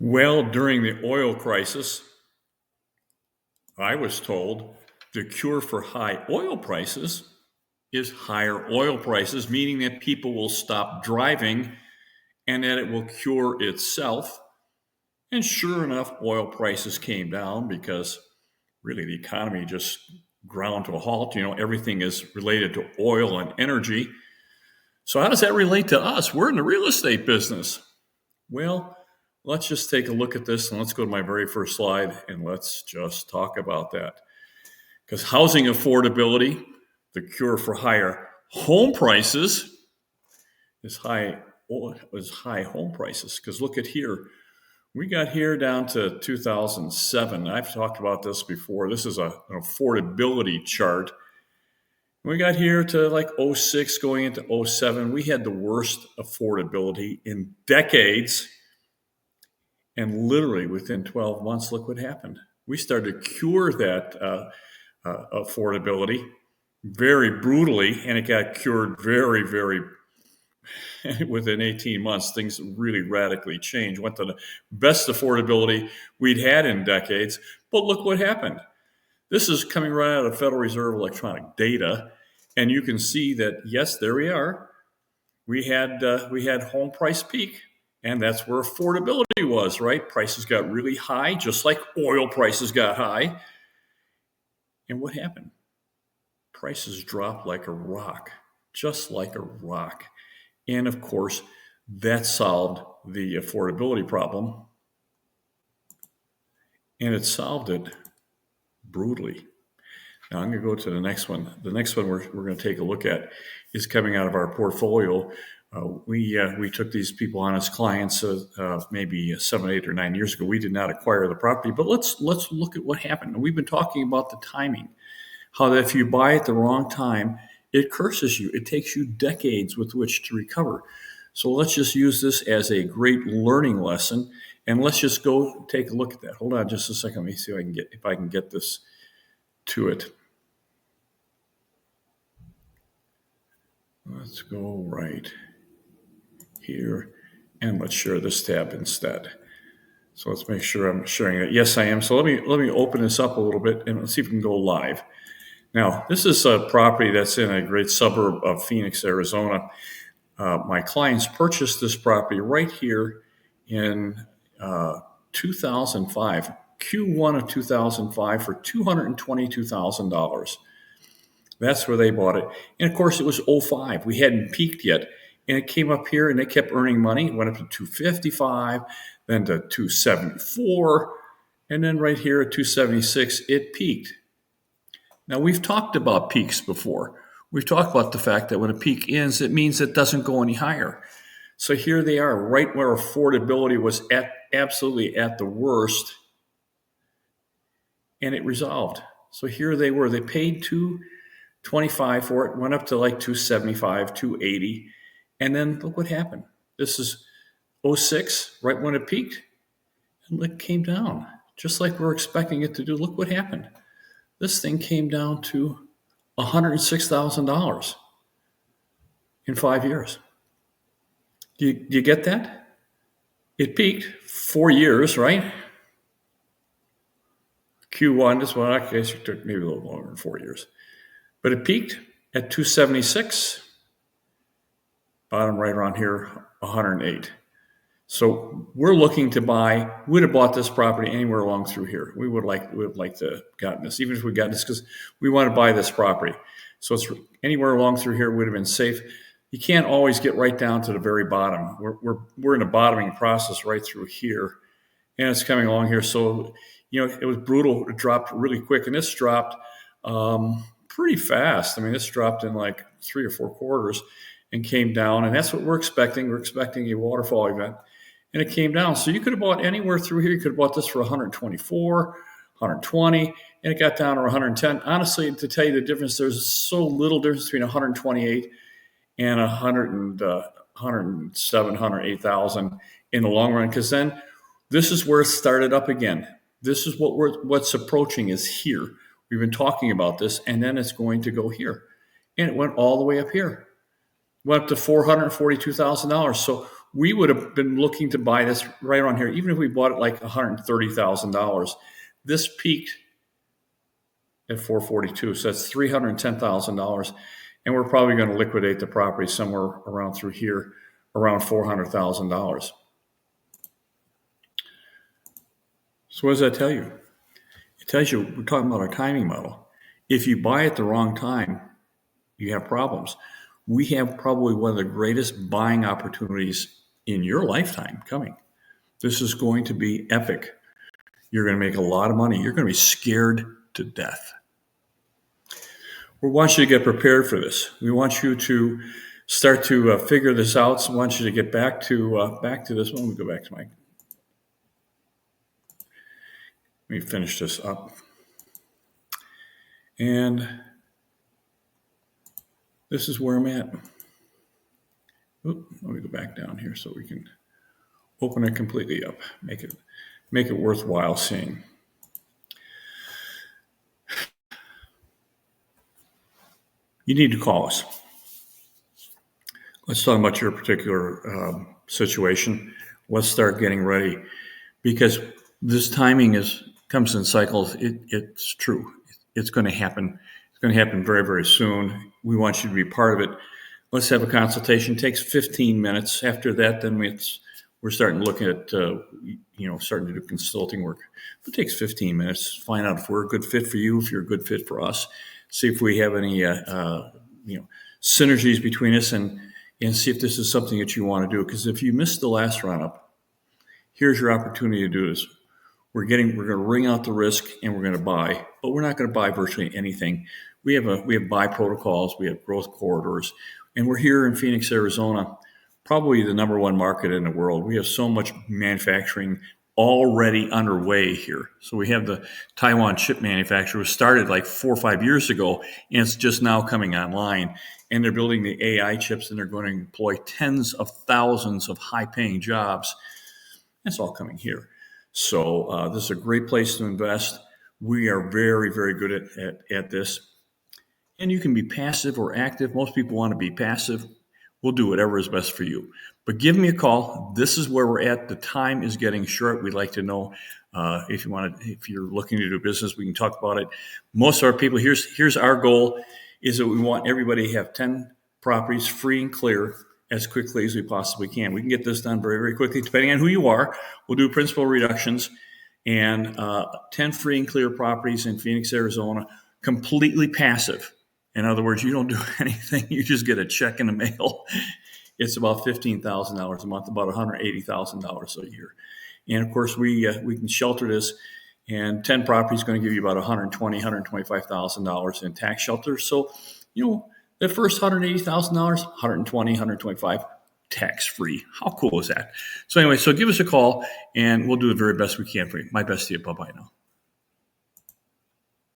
Well, during the oil crisis, I was told the cure for high oil prices is higher oil prices, meaning that people will stop driving and that it will cure itself. And sure enough, oil prices came down because really the economy just ground to a halt. Everything is related to oil and energy. So, how does that relate to us? We're in the real estate business. Well, let's just take a look at this and let's go to my very first slide and let's just talk about that. Because housing affordability, the cure for higher home prices, is high home prices. Because look at here. We got here down to 2007. I've talked about this before. This is an affordability chart. We got here to like 06 going into 07. We had the worst affordability in decades. And literally within 12 months, look what happened. We started to cure that affordability very brutally, and it got cured very, very within 18 months. Things really radically changed. Went to the best affordability we'd had in decades. But look what happened. This is coming right out of Federal Reserve electronic data, and you can see that yes, there we are. We had home price peak. And that's where affordability was, right? Prices got really high, just like oil prices got high. And what happened? Prices dropped like a rock, just like a rock. And of course, that solved the affordability problem. And it solved it brutally. Now I'm going to go to the next one. The next one we're going to take a look at is coming out of our portfolio. We took these people on as clients maybe 7, 8, or 9 years ago. We did not acquire the property, but let's look at what happened. And we've been talking about the timing, how that if you buy at the wrong time, it curses you. It takes you decades with which to recover. So let's just use this as a great learning lesson, and let's just go take a look at that. Hold on just a second. Let me see if I can get this to it. Let's go right here, and let's share this tab instead. So let's make sure I'm sharing it. Yes, I am. So let me open this up a little bit and let's see if we can go live. Now, this is a property that's in a great suburb of Phoenix, Arizona. My clients purchased this property right here in 2005, Q1 of 2005 for $222,000. That's where they bought it. And of course, it was 05. We hadn't peaked yet. And it came up here and it kept earning money. It went up to 255, then to 274. And then right here at 276, it peaked. Now, we've talked about peaks before. We've talked about the fact that when a peak ends, it means it doesn't go any higher. So here they are, right where affordability was absolutely at the worst. And it resolved. So here they were. They paid $225 for it, went up to like $275, $280. And then look what happened. This is 06, right when it peaked, and it came down, just like we're expecting it to do. Look what happened. This thing came down to $106,000 in 5 years. Do you get that? It peaked 4 years, right? Q1, this one, I guess it took maybe a little longer than 4 years. But it peaked at 276. Bottom right around here, 108. So we're looking to buy. We'd have bought this property anywhere along through here. We would like to gotten this, even if we got this, because we want to buy this property. So it's anywhere along through here would have been safe. You can't always get right down to the very bottom. We're in a bottoming process right through here, and it's coming along here. So it was brutal. It dropped really quick, and this dropped pretty fast. I mean, this dropped in like 3 or 4 quarters and came down, and that's what we're expecting. We're expecting a waterfall event, and it came down. So you could have bought anywhere through here. You could have bought this for 124, 120, and it got down to 110. Honestly, to tell you the difference, there's so little difference between 128 and 107, 108,000 in the long run, because then this is where it started up again. This is what's approaching is here. We've been talking about this, and then it's going to go here. And it went all the way up here. Went up to $442,000. So we would have been looking to buy this right around here, even if we bought it like $130,000. This peaked at $442, so that's $310,000, and we're probably going to liquidate the property somewhere around through here, around $400,000. So what does that tell you? It tells you we're talking about our timing model. If you buy at the wrong time, you have problems. We have probably one of the greatest buying opportunities in your lifetime coming. This is going to be epic. You're going to make a lot of money. You're going to be scared to death. We want you to get prepared for this. We want you to start to figure this out. So I want you to get back to this one. Let me go back to let me finish this up. And this is where I'm at. Let me go back down here so we can open it completely up. Make it worthwhile seeing. You need to call us. Let's talk about your particular situation. Let's start getting ready, because this timing comes in cycles. It's true. It's going to happen. It's going to happen very, very soon. We want you to be part of it. Let's have a consultation. It takes 15 minutes. After that, then we're starting to look at starting to do consulting work. It takes 15 minutes. Find out if we're a good fit for you, if you're a good fit for us. See if we have any synergies between us, and see if this is something that you want to do. Because if you missed the last run-up, here's your opportunity to do this. We're going to wring out the risk, and we're going to buy, but we're not going to buy virtually anything. We have buy protocols, we have growth corridors, and we're here in Phoenix, Arizona, probably the number one market in the world. We have so much manufacturing already underway here. So we have the Taiwan chip manufacturer, which started like 4 or 5 years ago, and it's just now coming online. And they're building the AI chips, and they're going to employ tens of thousands of high-paying jobs. That's all coming here. So this is a great place to invest. We are very, very good at this. And you can be passive or active. Most people want to be passive. We'll do whatever is best for you. But give me a call. This is where we're at. The time is getting short. We'd like to know if you're looking to do business, we can talk about it. Most of our people, here's our goal, is that we want everybody to have 10 properties free and clear as quickly as we possibly can. We can get this done very, very quickly, depending on who you are. We'll do principal reductions and 10 free and clear properties in Phoenix, Arizona, completely passive. In other words, you don't do anything. You just get a check in the mail. It's about $15,000 a month, about $180,000 a year. And of course, we can shelter this, and 10 properties is going to give you about $120,000, $125,000 in tax shelter. So, the first $180,000, $120,000, $125,000 tax free. How cool is that? So anyway, so give us a call, and we'll do the very best we can for you. My best to you. Bye-bye now.